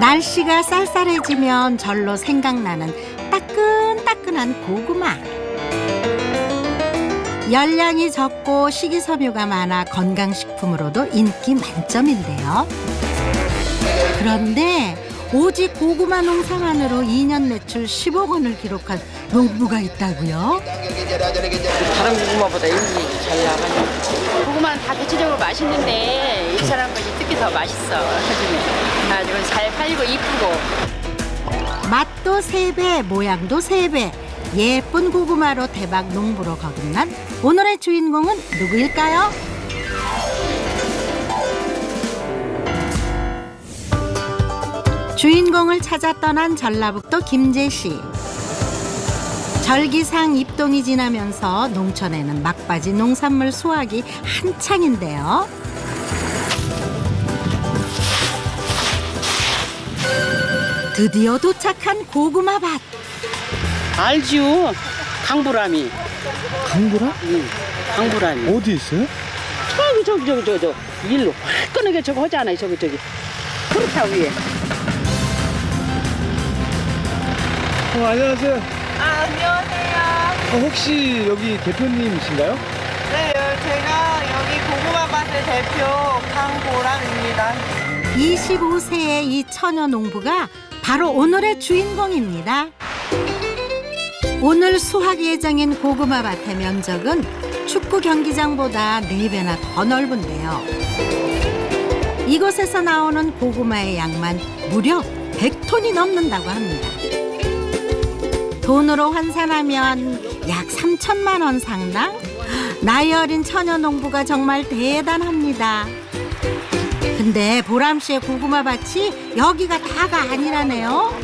날씨가 쌀쌀해지면 절로 생각나는 따끈따끈한 고구마. 열량이 적고 식이섬유가 많아 건강식품으로도 인기 만점인데요. 그런데 오직 고구마 농사만으로 2년 매출 10억 원을 기록한 농부가 있다고요? 다른 고구마보다 일이 잘 나가네. 고구마는 다 대체적으로 맛있는데 이 사람 것이 특히 더 맛있어. 요즘에 그래가지고 잘 팔리고 이쁘고. 맛도 3배, 모양도 3배. 예쁜 고구마로 대박 농부로 거듭난 오늘의 주인공은 누구일까요? 주인공을 찾아 떠난 전라북도 김제시. 절기상 입동이 지나면서 농촌에는 막바지 농산물 수확이 한창인데요. 드디어 도착한 고구마 밭. 알지요. 강보람이. 강보라? 응. 강보람이. 어디 있어요? 저기 일로 화끈하게 저거 하지 않아요. 저기 그렇다 위에. 안녕하세요. 안녕하세요. 혹시 여기 대표님이신가요? 네, 제가 여기 고구마밭의 대표 강보람입니다. 25세의 이 처녀 농부가 바로 오늘의 주인공입니다. 오늘 수확 예정인 고구마 밭의 면적은 축구 경기장보다 4배나 더 넓은데요. 이곳에서 나오는 고구마의 양만 무려 100톤이 넘는다고 합니다. 돈으로 환산하면 약 3천만 원 상당? 나이 어린 처녀 농부가 정말 대단합니다. 근데 보람 씨의 고구마 밭이 여기가 다가 아니라네요.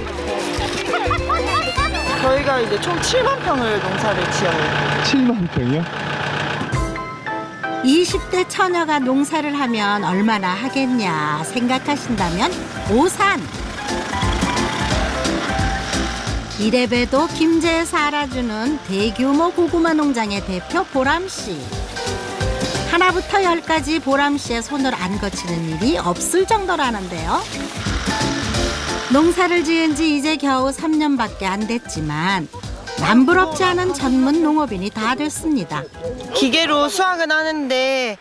저희가 이제 총 7만 평을 농사를 지어요. 7만 평이요? 20대 처녀가 농사를 하면 얼마나 하겠냐 생각하신다면 오산. 이래봬도 김제에서 알아주는 대규모 고구마 농장의 대표 보람 씨. 하나부터 10까지 보람 씨의 손을 안 거치는 일이 없을 정도라는데요. 농사를 지은 지 이제 겨우 3년밖에 안 됐지만 남부럽지 않은 전문 농업인이 다 됐습니다. 기계로 수확은 하는데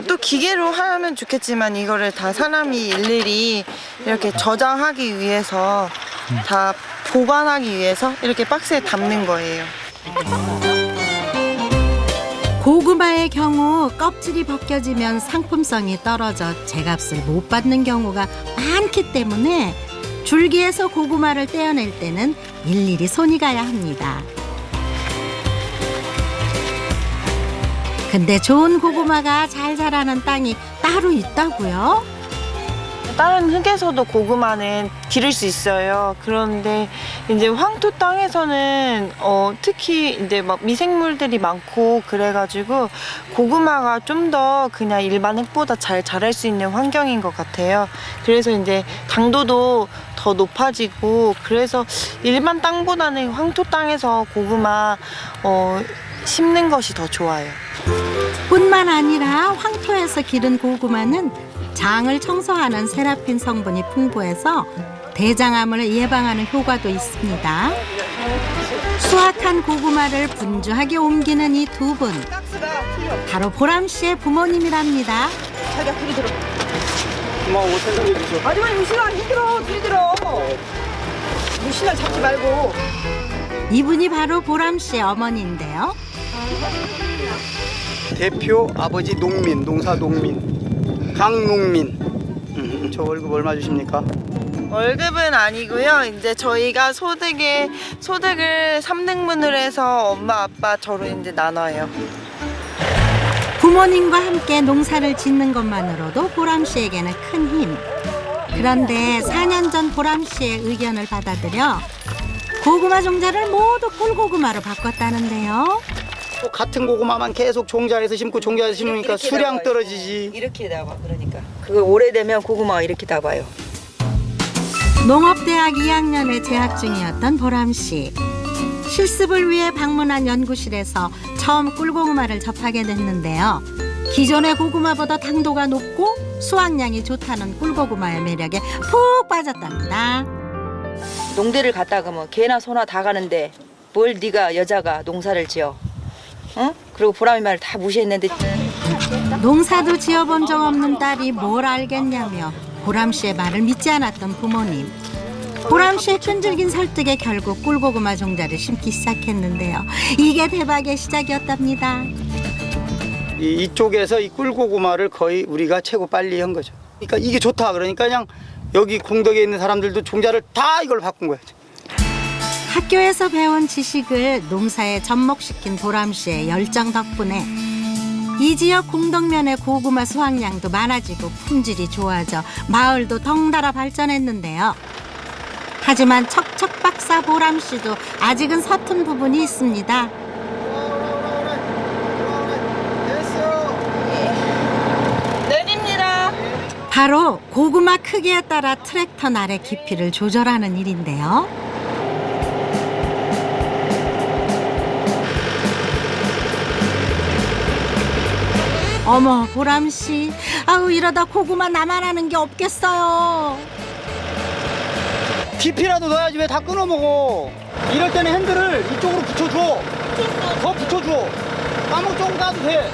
또 기계로 하면 좋겠지만 이거를 다 사람이 일일이 이렇게 저장하기 위해서 다 보관하기 위해서 이렇게 박스에 담는 거예요. 고구마의 경우 껍질이 벗겨지면 상품성이 떨어져 제값을 못 받는 경우가 많기 때문에 줄기에서 고구마를 떼어낼 때는 일일이 손이 가야 합니다. 근데 좋은 고구마가 잘 자라는 땅이 따로 있다고요? 다른 흙에서도 고구마는 기를 수 있어요. 그런데 이제 황토 땅에서는 특히 이제 막 미생물들이 많고 그래가지고 고구마가 좀 더 그냥 일반 흙보다 잘 자랄 수 있는 환경인 것 같아요. 그래서 이제 당도도 더 높아지고 그래서 일반 땅보다는 황토 땅에서 고구마 심는 것이 더 좋아요. 뿐만 아니라 황토에서 기른 고구마는 장을 청소하는 세라핀 성분이 풍부해서 대장암을 예방하는 효과도 있습니다. 수확한 고구마를 분주하게 옮기는 이 두 분, 바로 보람 씨의 부모님이랍니다. 자기가 둘이 들어. 고마워, 생각해 주셔서. 아줌마 무신아 힘들어. 둘이 들어. 무신아 잡지 말고. 이분이 바로 보람 씨의 어머니인데요. 대표 아버지 농민, 농사 농민, 강농민. 저 월급 얼마 주십니까? 월급은 아니고요. 이제 저희가 소득을 3등분을 해서 엄마 아빠 저로 이제 나눠요. 부모님과 함께 농사를 짓는 것만으로도 보람 씨에게는 큰 힘. 그런데 4년 전 보람 씨의 의견을 받아들여 고구마 종자를 모두 꿀고구마로 바꿨다는데요. 또 같은 고구마만 계속 종자에서 심고 종자에서 심으니까 수량 떨어지지. 이렇게 나와. 그러니까 그거 오래되면 고구마가 이렇게 나와요. 농업대학 2학년에 재학 중이었던 보람 씨. 실습을 위해 방문한 연구실에서 처음 꿀고구마를 접하게 됐는데요. 기존의 고구마보다 당도가 높고 수확량이 좋다는 꿀고구마의 매력에 푹 빠졌답니다. 농대를 갔다 가면 개나 소나 다 가는데 뭘 네가 여자가 농사를 지어? 응? 그리고 보람이 말을 다 무시했는데 농사도 지어본 적 없는 딸이 뭘 알겠냐며 보람 씨의 말을 믿지 않았던 부모님. 보람 씨의 끈질긴 설득에 결국 꿀고구마 종자를 심기 시작했는데요. 이게 대박의 시작이었답니다. 이쪽에서 이 꿀고구마를 거의 우리가 최고 빨리 한 거죠. 그러니까 이게 좋다 그러니까 그냥 여기 공덕에 있는 사람들도 종자를 다 이걸 바꾼 거예요. 학교에서 배운 지식을 농사에 접목시킨 보람 씨의 열정 덕분에 이 지역 공덕면의 고구마 수확량도 많아지고 품질이 좋아져 마을도 덩달아 발전했는데요. 하지만 척척 박사 보람 씨도 아직은 서툰 부분이 있습니다. 내립니다. 바로 고구마 크기에 따라 트랙터 날의 깊이를 조절하는 일인데요. 어머 보람 씨, 아우 이러다 고구마 나만 하는 게 없겠어요. 깊이라도 넣어야지 왜 다 끊어 먹어. 이럴 때는 핸들을 이쪽으로 붙여줘. 더 붙여줘. 까먹 조금 까도 돼.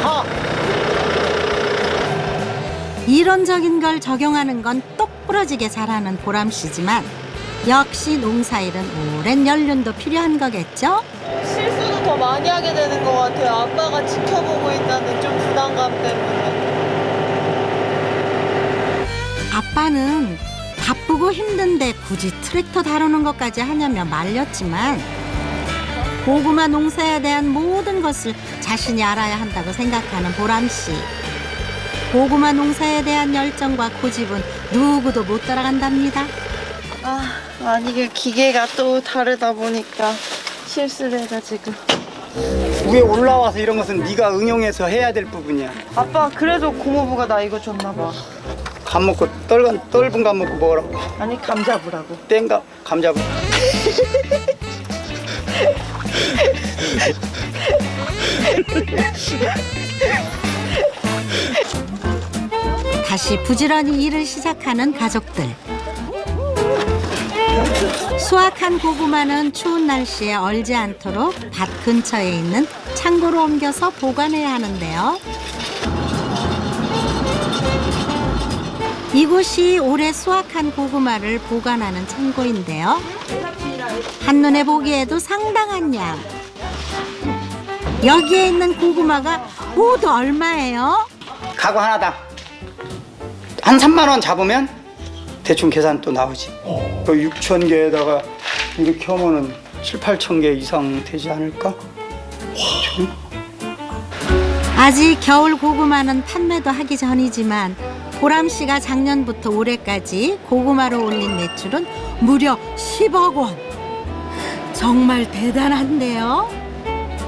가. 이론적인 걸 적용하는 건 똑부러지게 잘하는 보람 씨지만 역시 농사일은 오랜 연륜도 필요한 거겠죠? 실수도 더 많이 하게 되는 것 같아요. 아빠가 지켜보고 있다는 좀 부담감 때문에. 아빠는 바쁘고 힘든데 굳이 트랙터 다루는 것까지 하냐며 말렸지만 고구마 농사에 대한 모든 것을 자신이 알아야 한다고 생각하는 보람 씨. 고구마 농사에 대한 열정과 고집은 누구도 못 따라간답니다. 아니 이게 기계가 또 다르다 보니까 실수를 해가지고. 위에 올라와서 이런 것은 네가 응용해서 해야 될 부분이야. 아빠 그래서 고모부가 나 이거 줬나 봐. 감 먹고 떫은 감 먹고 먹으라고. 아니 감 잡으라고. 땡가 감 잡아. 다시 부지런히 일을 시작하는 가족들. 수확한 고구마는 추운 날씨에 얼지 않도록 밭 근처에 있는 창고로 옮겨서 보관해야 하는데요. 이곳이 올해 수확한 고구마를 보관하는 창고인데요. 한눈에 보기에도 상당한 양. 여기에 있는 고구마가 모두 얼마예요? 가구 하나당 한 3만 원 잡으면 대충 계산 또 나오지. 그 6천 개에다가 이렇게 하면은 7, 8천 개 이상 되지 않을까? 아직 겨울 고구마는 판매도 하기 전이지만 보람 씨가 작년부터 올해까지 고구마로 올린 매출은 무려 10억 원. 정말 대단한데요.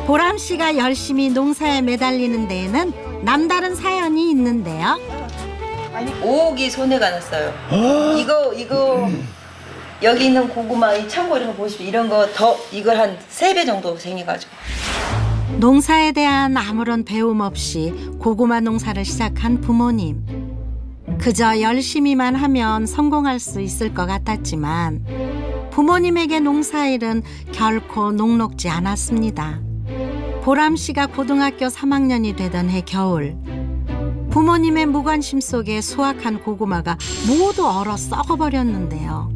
보람 씨가 열심히 농사에 매달리는 데에는 남다른 사연이 있는데요. 5억이 손해가 났어요. 이거 여기 있는 고구마 이 창고 이런 거 보십시오. 이런 거 더 이걸 한 3배 정도 생겨가지고. 농사에 대한 아무런 배움 없이 고구마 농사를 시작한 부모님. 그저 열심히만 하면 성공할 수 있을 것 같았지만 부모님에게 농사일은 결코 녹록지 않았습니다. 보람 씨가 고등학교 3학년이 되던 해 겨울, 부모님의 무관심 속에 수확한 고구마가 모두 얼어 썩어버렸는데요.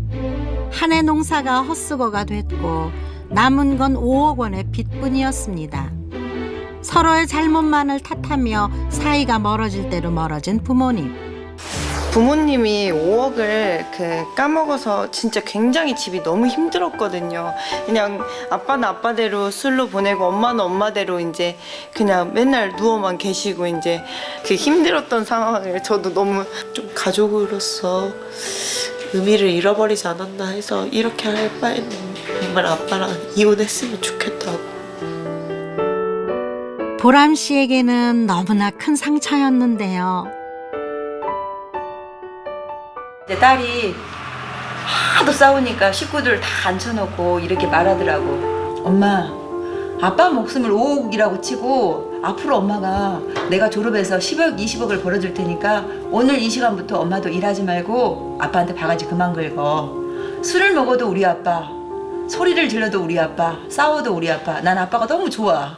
한 해 농사가 헛수고가 됐고 남은 건 5억 원의 빚뿐이었습니다. 서로의 잘못만을 탓하며 사이가 멀어질 대로 멀어진 부모님. 부모님이 5억을 까먹어서 진짜 굉장히 집이 너무 힘들었거든요. 그냥 아빠는 아빠대로 술로 보내고 엄마는 엄마대로 이제 그냥 맨날 누워만 계시고 이제 그 힘들었던 상황을 저도 너무 좀 가족으로서 의미를 잃어버리지 않았나 해서 이렇게 할 바에는 정말 아빠랑 이혼했으면 좋겠다고. 보람 씨에게는 너무나 큰 상처였는데요. 이제 딸이 하도 싸우니까 식구들 다 앉혀놓고 이렇게 말하더라고. 엄마, 아빠 목숨을 5억이라고 치고 앞으로 엄마가 내가 졸업해서 10억, 20억을 벌어줄 테니까 오늘 이 시간부터 엄마도 일하지 말고 아빠한테 바가지 그만 긁어. 술을 먹어도 우리 아빠, 소리를 질러도 우리 아빠, 싸워도 우리 아빠. 난 아빠가 너무 좋아.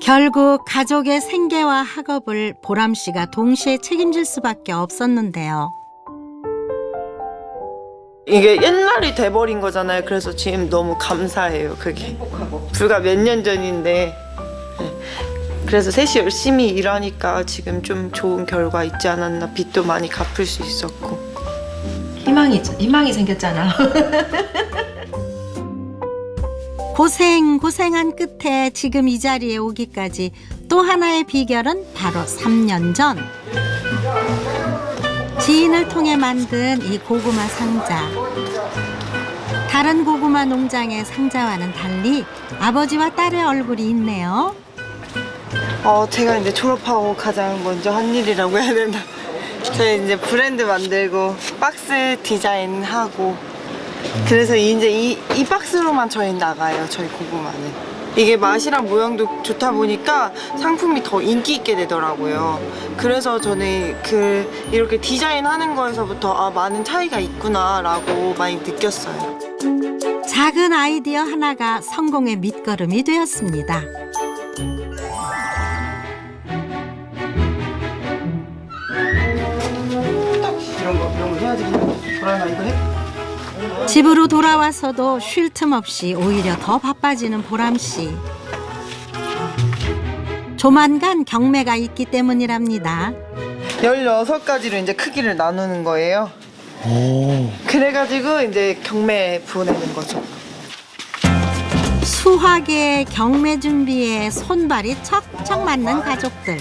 결국 가족의 생계와 학업을 보람 씨가 동시에 책임질 수밖에 없었는데요. 이게 옛날이 돼버린 거잖아요. 그래서 지금 너무 감사해요. 그게 행복하고. 불과 몇 년 전인데 네. 그래서 셋이 열심히 일하니까 지금 좀 좋은 결과 있지 않았나. 빚도 많이 갚을 수 있었고. 희망이 생겼잖아. 고생한 끝에 지금 이 자리에 오기까지 또 하나의 비결은 바로 3년 전 지인을 통해 만든 이 고구마 상자. 다른 고구마 농장의 상자와는 달리 아버지와 딸의 얼굴이 있네요. 제가 이제 졸업하고 가장 먼저 한 일이라고 해야 되나. 저희 이제 브랜드 만들고 박스 디자인하고 그래서 이제 이 박스로만 저희 나가요. 저희 고구마는. 이게 맛이랑 모양도 좋다 보니까 상품이 더 인기 있게 되더라고요. 그래서 저는 이렇게 디자인하는 거에서부터 많은 차이가 있구나라고 많이 느꼈어요. 작은 아이디어 하나가 성공의 밑거름이 되었습니다. 이런 거 해야지. 보람아 이거 해? 집으로 돌아와서도 쉴 틈 없이 오히려 더 바빠지는 보람 씨. 조만간 경매가 있기 때문이랍니다. 16가지로 이제 크기를 나누는 거예요. 그래가지고 이제 경매에 보내는 거죠. 수확의 경매 준비에 손발이 척척 맞는 가족들.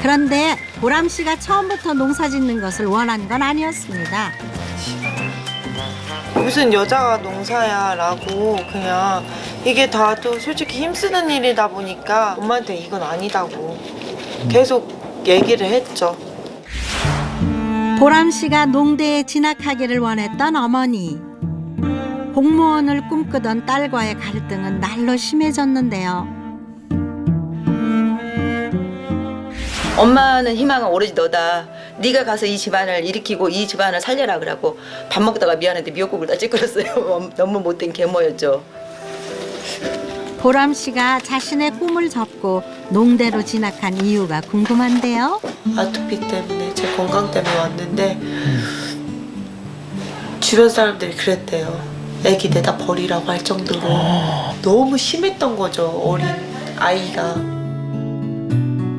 그런데 보람 씨가 처음부터 농사 짓는 것을 원한 건 아니었습니다. 무슨 여자가 농사야 라고 그냥 이게 다도 솔직히 힘쓰는 일이다 보니까 엄마한테 이건 아니다고 계속 얘기를 했죠. 보람 씨가 농대에 진학하기를 원했던 어머니. 공무원을 꿈꾸던 딸과의 갈등은 날로 심해졌는데요. 엄마는 희망은 오로지 너다. 네가 가서 이 집안을 일으키고 이 집안을 살려라 그러고 밥 먹다가 미안한데 미역국을 다 찌그렸어요. 너무 못된 계모였죠. 보람 씨가 자신의 꿈을 접고 농대로 진학한 이유가 궁금한데요. 아토피 때문에 제 건강 때문에 왔는데 주변 사람들이 그랬대요. 애기 내다 버리라고 할 정도로 너무 심했던 거죠. 어린 아이가.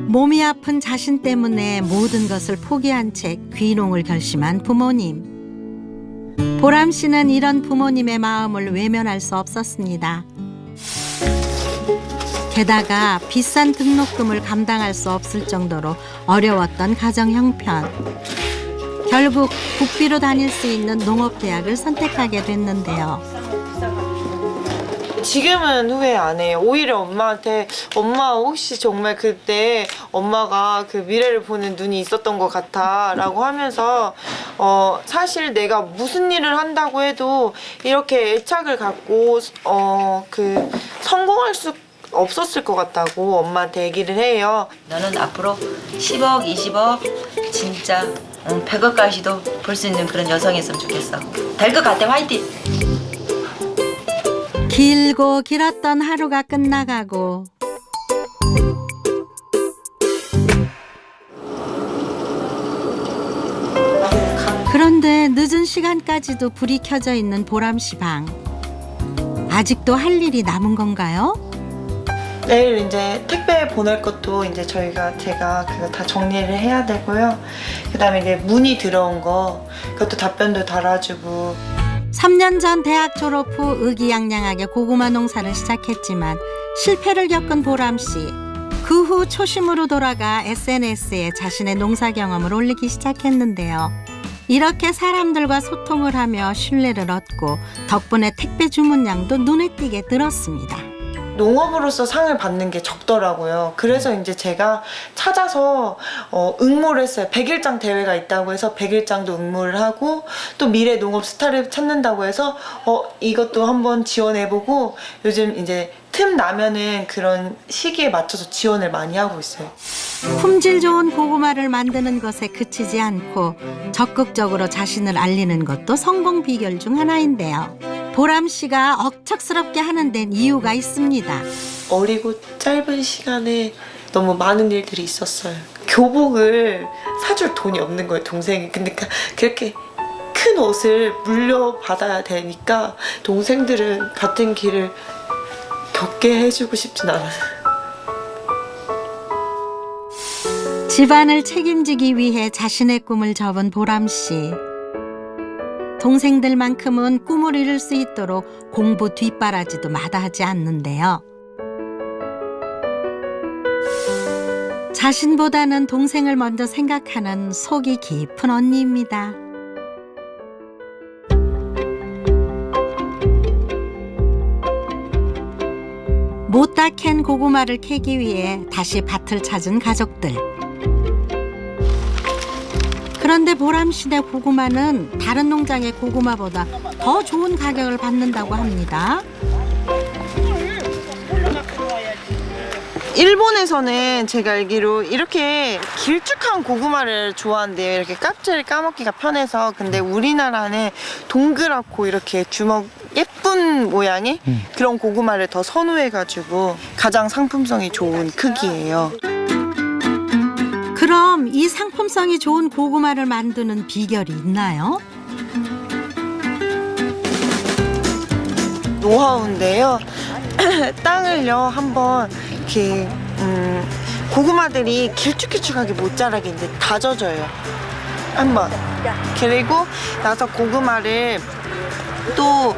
몸이 아픈 자신 때문에 모든 것을 포기한 채 귀농을 결심한 부모님. 보람 씨는 이런 부모님의 마음을 외면할 수 없었습니다. 게다가 비싼 등록금을 감당할 수 없을 정도로 어려웠던 가정 형편. 결국 국비로 다닐 수 있는 농업대학을 선택하게 됐는데요. 지금은 후회 안 해요. 오히려 엄마한테 엄마 혹시 정말 그때 엄마가 그 미래를 보는 눈이 있었던 것 같아 라고 하면서 사실 내가 무슨 일을 한다고 해도 이렇게 애착을 갖고 성공할 수 없었을 것 같다고 엄마한테 얘기를 해요. 너는 앞으로 10억, 20억 진짜 100억까지도 벌 수 있는 그런 여성이었으면 좋겠어. 될 것 같아. 화이팅! 길고 길었던 하루가 끝나가고 그런데 늦은 시간까지도 불이 켜져 있는 보람 씨 방. 아직도 할 일이 남은 건가요? 내일 이제 택배 보낼 것도 이제 제가 그거 다 정리를 해야 되고요. 그다음에 이제 문의 들어온 거 그것도 답변도 달아주고. 3년 전 대학 졸업 후 의기양양하게 고구마 농사를 시작했지만 실패를 겪은 보람 씨. 그 후 초심으로 돌아가 SNS에 자신의 농사 경험을 올리기 시작했는데요. 이렇게 사람들과 소통을 하며 신뢰를 얻고 덕분에 택배 주문량도 눈에 띄게 늘었습니다. 농업으로서 상을 받는 게 적더라고요. 그래서 이제 제가 찾아서 응모를 했어요. 100일장 대회가 있다고 해서 100일장도 응모를 하고, 또 미래 농업 스타를 찾는다고 해서 이것도 한번 지원해보고, 요즘 이제 틈 나면은 그런 시기에 맞춰서 지원을 많이 하고 있어요. 품질 좋은 고구마를 만드는 것에 그치지 않고 적극적으로 자신을 알리는 것도 성공 비결 중 하나인데요. 보람 씨가 억척스럽게 하는 데는 이유가 있습니다. 어리고 짧은 시간에 너무 많은 일들이 있었어요. 교복을 사줄 돈이 없는 거예요, 동생이. 그러니까 그렇게 큰 옷을 물려받아야 되니까 동생들은 같은 길을 겪게 해주고 싶진 않아요. 집안을 책임지기 위해 자신의 꿈을 접은 보람 씨. 동생들만큼은 꿈을 이룰 수 있도록 공부 뒷바라지도 마다하지 않는데요. 자신보다는 동생을 먼저 생각하는 속이 깊은 언니입니다. 못다 캔 고구마를 캐기 위해 다시 밭을 찾은 가족들. 그런데 보람 씨네 고구마는 다른 농장의 고구마보다 더 좋은 가격을 받는다고 합니다. 일본에서는 제가 알기로 이렇게 길쭉한 고구마를 좋아한대요. 이렇게 껍질 까먹기가 편해서. 근데 우리나라는 동그랗고 이렇게 주먹 예쁜 모양의 그런 고구마를 더 선호해가지고 가장 상품성이 좋은 크기예요. 그럼 이 상품성이 좋은 고구마를 만드는 비결이 있나요? 노하우인데요. 땅을요 한번 이렇게 고구마들이 길쭉길쭉하게 못 자라게 이제 다져줘요. 한번. 그리고 나서 고구마를 또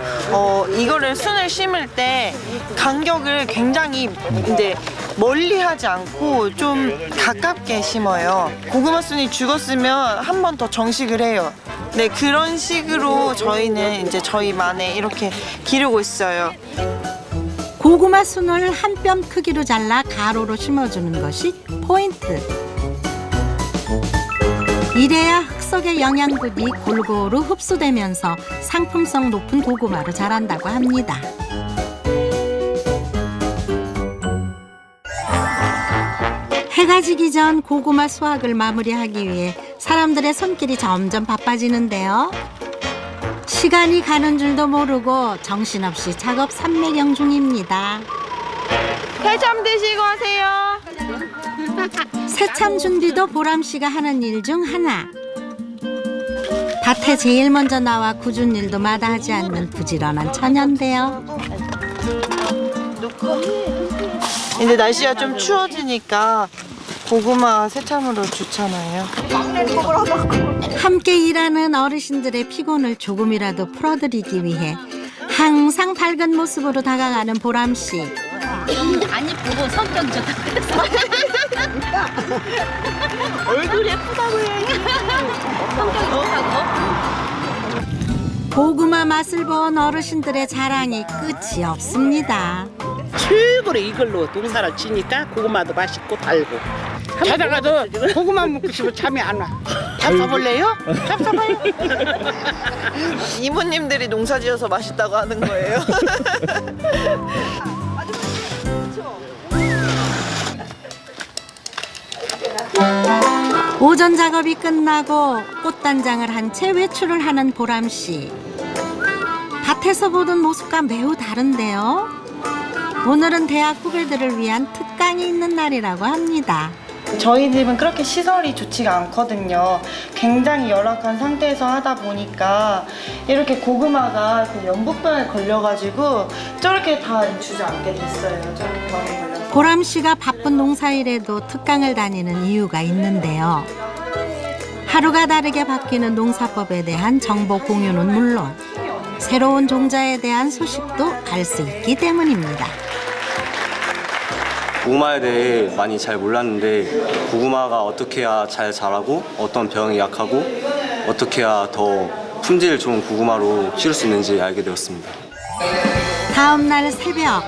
이거를 순을 심을 때 간격을 굉장히 이제 멀리 하지 않고 좀 가깝게 심어요. 고구마 순이 죽었으면 한 번 더 정식을 해요. 네, 그런 식으로 저희는 이제 저희만의 이렇게 기르고 있어요. 고구마 순을 한 뼘 크기로 잘라 가로로 심어주는 것이 포인트. 이래야 흙 속의 영양분이 골고루 흡수되면서 상품성 높은 고구마로 자란다고 합니다. 해가 지기 전 고구마 수확을 마무리하기 위해 사람들의 손길이 점점 바빠지는데요. 시간이 가는 줄도 모르고 정신없이 작업 삼매경 중입니다. 해참 드시고 하세요. 새참 준비도 보람 씨가 하는 일 중 하나. 밭에 제일 먼저 나와 굳은 일도 마다하지 않는 부지런한 처녀인데요. 이제 날씨가 좀 추워지니까 고구마 새참으로 좋잖아요. 함께 일하는 어르신들의 피곤을 조금이라도 풀어드리기 위해 항상 밝은 모습으로 다가가는 보람 씨. 안 이쁘고 성격이 좋다 그래서. 얼굴 예쁘다고 해. 성격이 좋다고. 고구마 맛을 본 어르신들의 자랑이 끝이 없습니다. 최고로 이걸로 농사를 지니까 고구마도 맛있고 달고. 자다가도 고구마 먹고 싶으면 잠이 안 와. 잡숴볼래요? 잡숴봐요. 이모님들이 농사 지어서 맛있다고 하는 거예요. 오전 작업이 끝나고 꽃단장을 한 채 외출을 하는 보람 씨. 밭에서 보던 모습과 매우 다른데요. 오늘은 대학 후배들을 위한 특강이 있는 날이라고 합니다. 저희 집은 그렇게 시설이 좋지가 않거든요. 굉장히 열악한 상태에서 하다 보니까 이렇게 고구마가 그 연부병에 걸려가지고 저렇게 다 주저앉게 됐어요. 저렇게 병에 걸려서. 보람 씨가 바쁜 농사일에도 특강을 다니는 이유가 있는데요. 하루가 다르게 바뀌는 농사법에 대한 정보 공유는 물론 새로운 종자에 대한 소식도 알 수 있기 때문입니다. 고구마에 대해 많이 잘 몰랐는데 고구마가 어떻게 해야 잘 자라고 어떤 병이 약하고 어떻게 해야 더 품질 좋은 고구마로 키울 수 있는지 알게 되었습니다. 다음 날 새벽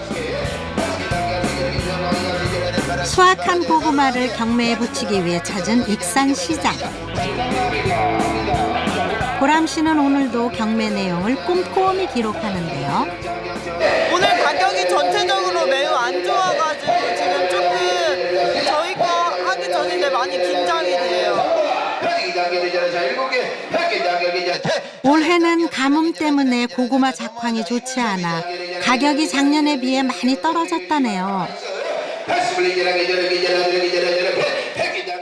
수확한 고구마를 경매에 붙이기 위해 찾은 익산시장. 보람 씨는 오늘도 경매 내용을 꼼꼼히 기록하는데요. 오늘 가격이 전체적으로 매우 안 좋아가지고 지금 조금 저희 거 하기 전인데 많이 긴장이 돼요. 올해는 가뭄 때문에 고구마 작황이 좋지 않아 가격이 작년에 비해 많이 떨어졌다네요.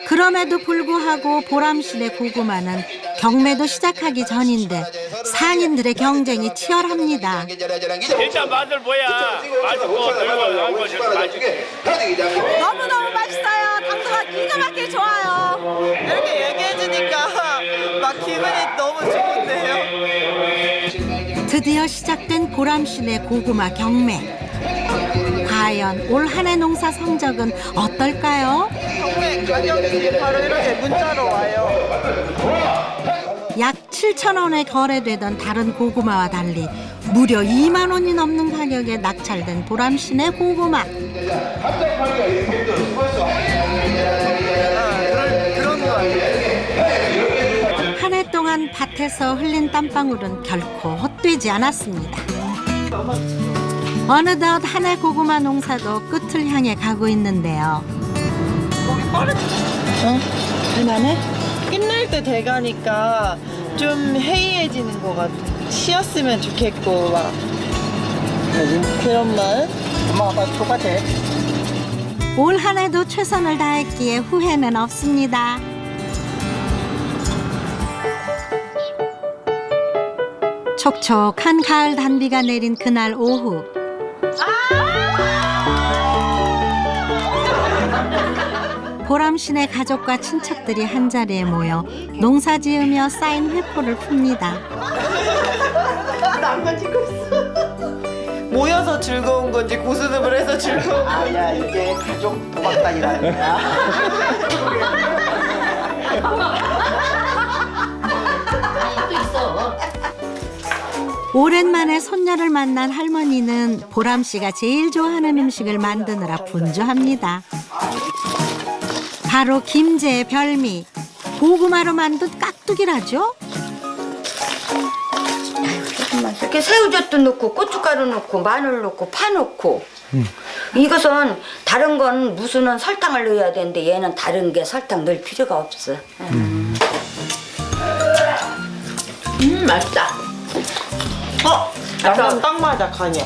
그럼에도 불구하고 보람씨네 고구마는 경매도 시작하기 전인데 상인들의 경쟁이 치열합니다. 일단 맛을 보야 맛있고 들고 한거 너무너무 맛있어요. 당도가 기가 막히게 좋아요. 이렇게 얘기해주니까 막 기분이 너무 좋은데요. 드디어 시작된 보람씨네 고구마 경매. 과연 올 한 해 농사 성적은 어떨까요? 경매 가격이 바로 이렇게 문자로 와요. 약 7,000원에 거래되던 다른 고구마와 달리 무려 2만 원이 넘는 가격에 낙찰된 보람씨네 고구마. 한 해 동안 밭에서 흘린 땀방울은 결코 헛되지 않았습니다. 어느덧 한 해 고구마 농사도 끝을 향해 가고 있는데요. 할만해? 끝날 때 돼가니까 좀 해이해지는 것 같아. 쉬었으면 좋겠고 막 그런 마음? 엄마가 다 똑같아. 올 한 해도 최선을 다했기에 후회는 없습니다. 촉촉한 가을 단비가 내린 그날 오후. 보람씨네 가족과 친척들이 한자리에 모여 농사지으며 쌓인 회포를 풉니다. 모여서 즐거운 건지 고스톱을 해서 즐거운 건지. 아니야, 이게 가족 도박단이라는 거야. 오랜만에 손녀를 만난 할머니는 보람씨가 제일 좋아하는 음식을 만드느라 분주합니다. 바로 김제의 별미, 고구마로 만든 깍두기라죠? 이렇게 새우젓도 넣고 고춧가루 넣고 마늘 넣고 파 넣고 이것은 다른 건 무수는 설탕을 넣어야 되는데 얘는 다른 게 설탕 넣을 필요가 없어. 맛있다. 약간 딱 맞아 간이야.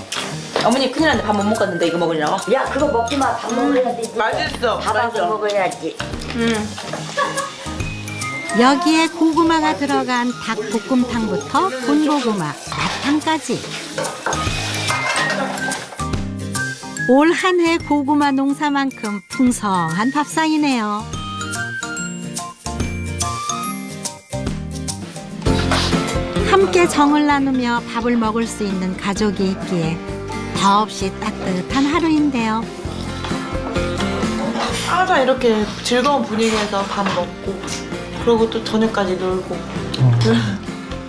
어머니 큰일 났네. 밥 못 먹었는데 이거 먹으려고. 야 그거 먹지 마. 밥 먹어야 되지. 맛있어. 밥하고 먹어야지. 여기에 고구마가 들어간 닭볶음탕부터 군고구마, 마탕까지. 올 한 해 고구마 농사만큼 풍성한 밥상이네요. 함께 정을 나누며 밥을 먹을 수 있는 가족이 있기에 더없이 따뜻한 하루인데요. 항상 이렇게 즐거운 분위기에서 밥 먹고 그리고 또 저녁까지 놀고.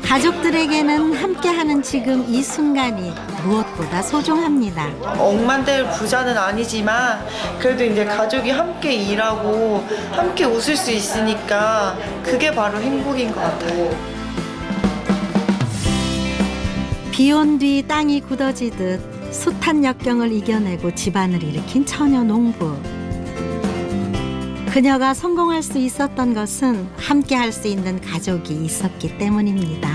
가족들에게는 함께하는 지금 이 순간이 무엇보다 소중합니다. 억만될 부자는 아니지만 그래도 이제 가족이 함께 일하고 함께 웃을 수 있으니까 그게 바로 행복인 것 같아요. 비 온 뒤 땅이 굳어지듯 숱한 역경을 이겨내고 집안을 일으킨 처녀 농부. 그녀가 성공할 수 있었던 것은 함께 할 수 있는 가족이 있었기 때문입니다.